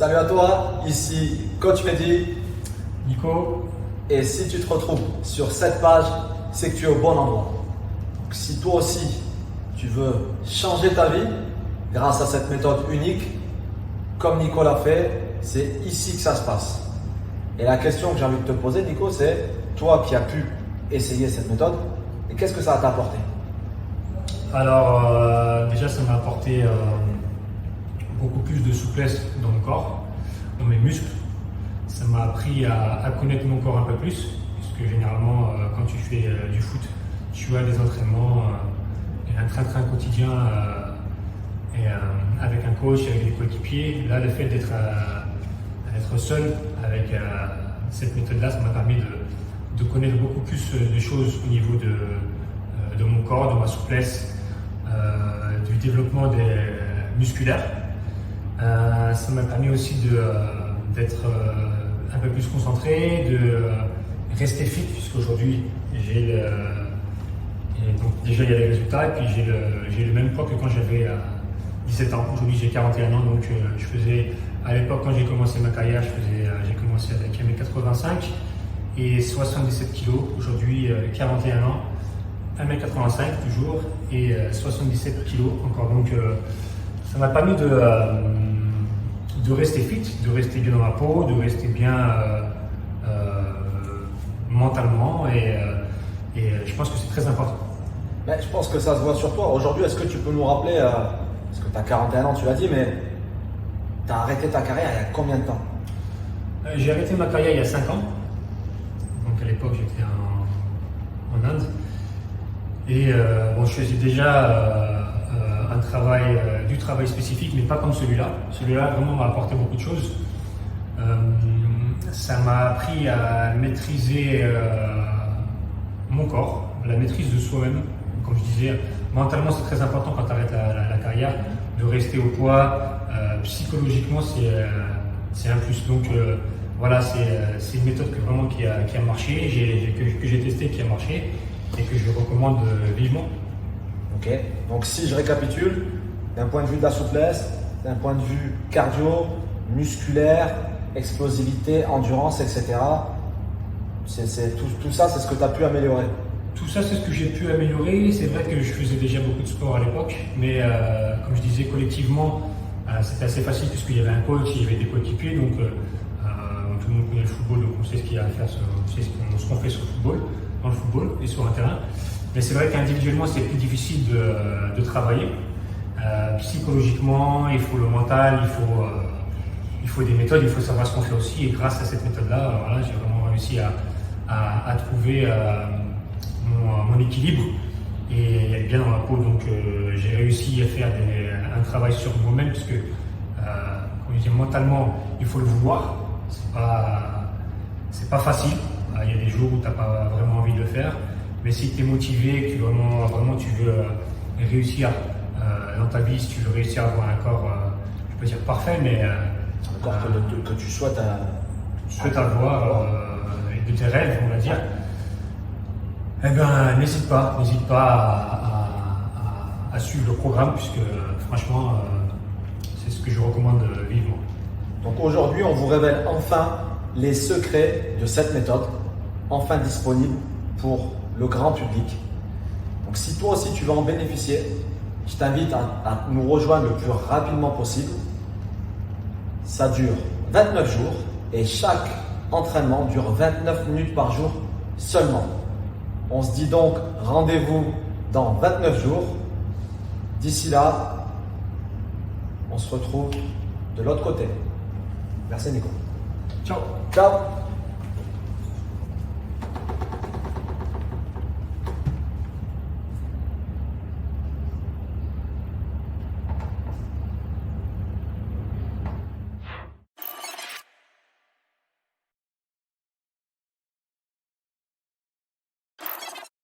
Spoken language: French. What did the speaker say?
Salut à toi, ici Coach Mehdi. Nico. Et si tu te retrouves sur cette page, c'est que tu es au bon endroit. Donc, si toi aussi tu veux changer ta vie grâce à cette méthode unique, comme Nico l'a fait, c'est ici que ça se passe. Et la question que j'ai envie de te poser, Nico, c'est toi qui as pu essayer cette méthode, et qu'est-ce que ça va t'apporter? Alors, déjà, ça m'a apporté beaucoup plus de souplesse dans mon corps, dans mes muscles. Ça m'a appris à connaître mon corps un peu plus, puisque généralement, quand tu fais du foot, tu as des entraînements et un train-train quotidien avec un coach, avec des coéquipiers. Là, le fait d'être seul avec cette méthode-là, ça m'a permis de connaître beaucoup plus de choses au niveau de mon corps, de ma souplesse, du développement musculaire. Ça m'a permis aussi d'être un peu plus concentré, de rester fit, puisqu'aujourd'hui donc déjà il y a les résultats, et puis j'ai le même poids que quand j'avais 17 ans. Aujourd'hui j'ai 41 ans, donc je faisais, à l'époque quand j'ai commencé ma carrière, j'ai commencé avec 1m85 et 77 kg. Aujourd'hui 41 ans, 1m85 toujours et 77 kg encore. Donc ça m'a permis de rester fit, de rester bien dans ma peau, de rester bien mentalement et je pense que c'est très important. Mais je pense que ça se voit sur toi. Aujourd'hui, est-ce que tu peux nous rappeler, parce que tu as 41 ans, tu l'as dit, mais tu as arrêté ta carrière il y a combien de temps? J'ai arrêté ma carrière il y a 5 ans. Donc à l'époque, j'étais en Inde. Et bon, je faisais déjà du travail spécifique, mais pas comme celui-là. Celui-là, vraiment, m'a apporté beaucoup de choses. Ça m'a appris à maîtriser mon corps, la maîtrise de soi-même. Comme je disais, mentalement, c'est très important quand tu arrêtes la carrière, de rester au poids. Psychologiquement, c'est un plus. Donc voilà, c'est une méthode qui a marché, que j'ai testé, qui a marché et que je recommande vivement. Ok, donc si je récapitule, d'un point de vue de la souplesse, d'un point de vue cardio, musculaire, explosivité, endurance, etc. Tout ça, c'est ce que tu as pu améliorer. Tout ça, c'est ce que j'ai pu améliorer. C'est vrai que je faisais déjà beaucoup de sport à l'époque, mais comme je disais, collectivement, c'était assez facile puisqu'il y avait un coach, il y avait des coéquipiers, donc tout le monde connaît le football, donc on sait ce qu'il y a à faire, on sait ce qu'on fait sur le football, dans le football et sur un terrain. Mais c'est vrai qu'individuellement, c'est plus difficile de travailler. Psychologiquement, il faut le mental, il faut des méthodes, il faut savoir ce qu'on fait aussi. Et grâce à cette méthode-là, voilà, j'ai vraiment réussi à trouver mon équilibre et être bien dans ma peau. Donc j'ai réussi à faire un travail sur moi-même, puisque comme je dis, mentalement, il faut le vouloir. C'est pas facile. Il y a des jours où tu n'as pas vraiment envie de le faire. Mais si tu es motivé, que vraiment tu veux réussir dans ta vie, si tu veux réussir à avoir un corps, je peux dire parfait, mais un corps que tu souhaites avoir, et de tes rêves, on va dire, eh ben n'hésite pas à suivre le programme, puisque franchement, c'est ce que je recommande vivement. Donc aujourd'hui, on vous révèle enfin les secrets de cette méthode, enfin disponible pour le grand public. Donc si toi aussi tu veux en bénéficier, je t'invite à nous rejoindre le plus rapidement possible. Ça dure 29 jours et chaque entraînement dure 29 minutes par jour seulement. On se dit donc rendez-vous dans 29 jours. D'ici là, on se retrouve de l'autre côté. Merci Nico. Ciao. Ciao.